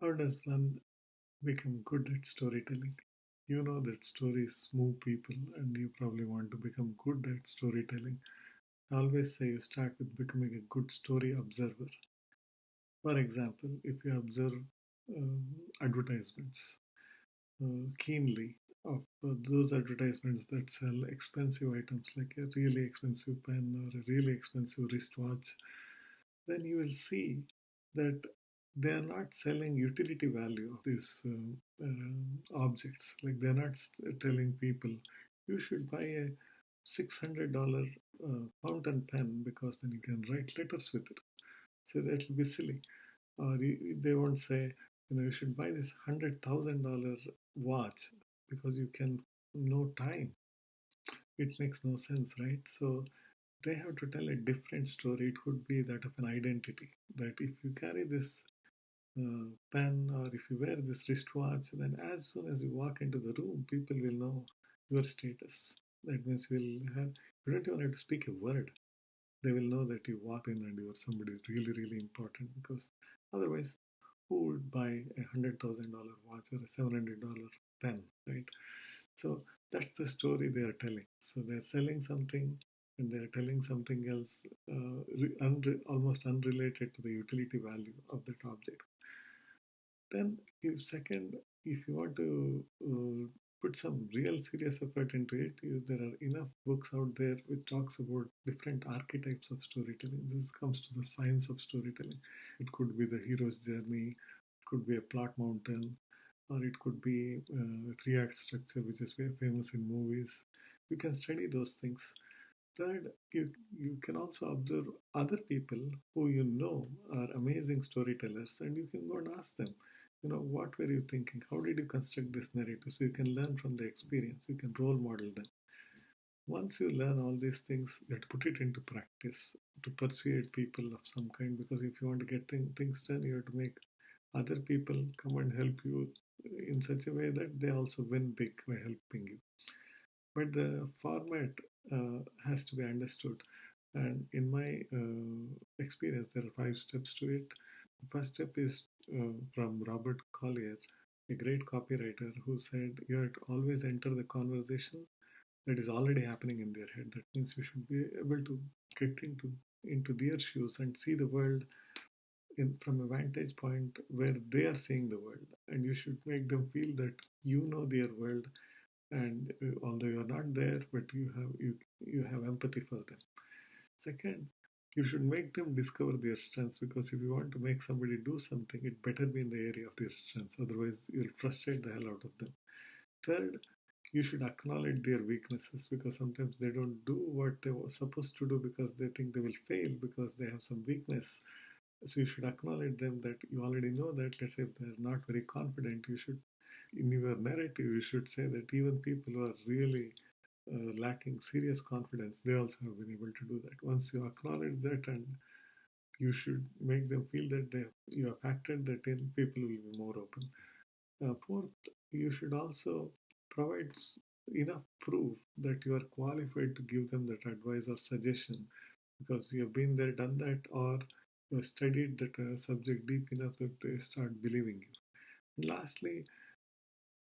How does one become good at storytelling? You know that stories move people, and you probably want to become good at storytelling. I always say you start with becoming a good story observer. For example, if you observe advertisements keenly of those advertisements that sell expensive items like a really expensive pen or a really expensive wristwatch, then you will see that they are not selling utility value of these objects. Like they're not telling people you should buy a $600 fountain pen because then you can write letters with it. So that will be silly. Or they won't say, you should buy this $100,000 watch because you can know time. It makes no sense, right? So they have to tell a different story. It could be that of an identity. That if you carry this pen or if you wear this wristwatch, then as soon as you walk into the room, people will know your status. That means you don't even have to speak a word. They will know that you walk in and you are somebody really, really important because otherwise, who would buy $100,000 watch or a $700 pen, right? So that's the story they are telling. So they're selling something and they're telling something else almost unrelated to the utility value of that object. Then, if you want to put some real serious effort into it, there are enough books out there which talks about different archetypes of storytelling. This comes to the science of storytelling. It could be the hero's journey, it could be a plot mountain, or it could be a three-act structure, which is very famous in movies. You can study those things. Third, you can also observe other people who you know are amazing storytellers, and you can go and ask them, what were you thinking? How did you construct this narrative? So you can learn from the experience. You can role model them. Once you learn all these things, you have to put it into practice to persuade people of some kind. Because if you want to get things done, you have to make other people come and help you in such a way that they also win big by helping you. But the format has to be understood. And in my experience, there are 5 steps to it. The first step is from Robert Collier, a great copywriter, who said you have to always enter the conversation that is already happening in their head. That means you should be able to get into their shoes and see the world from a vantage point where they are seeing the world, and you should make them feel that you know their world, and although you are not there, but you have empathy for them. Second, you should make them discover their strengths, because if you want to make somebody do something, it better be in the area of their strengths. Otherwise, you'll frustrate the hell out of them. Third, you should acknowledge their weaknesses, because sometimes they don't do what they were supposed to do because they think they will fail because they have some weakness. So you should acknowledge them, that you already know that. Let's say if they're not very confident, you should, in your narrative, you should say that even people who are really lacking serious confidence, they also have been able to do that. Once you acknowledge that, and you should make them feel that you have factored that in, people will be more open. Fourth, you should also provide enough proof that you are qualified to give them that advice or suggestion, because you have been there, done that, or you have studied that subject deep enough that they start believing you. And lastly,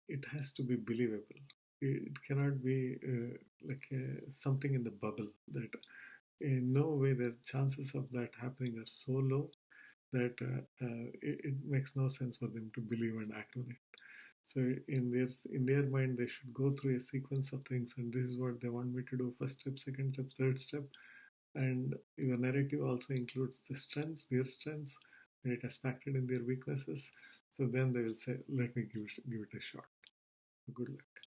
it has to be believable. It cannot be like something in the bubble, that in no way the chances of that happening are so low that it makes no sense for them to believe and act on it. So in their mind, they should go through a sequence of things, and this is what they want me to do: first step, second step, third step. And your narrative also includes the strengths, their strengths, and it has factored in their weaknesses. So then they will say, "Let me give it a shot." Good luck.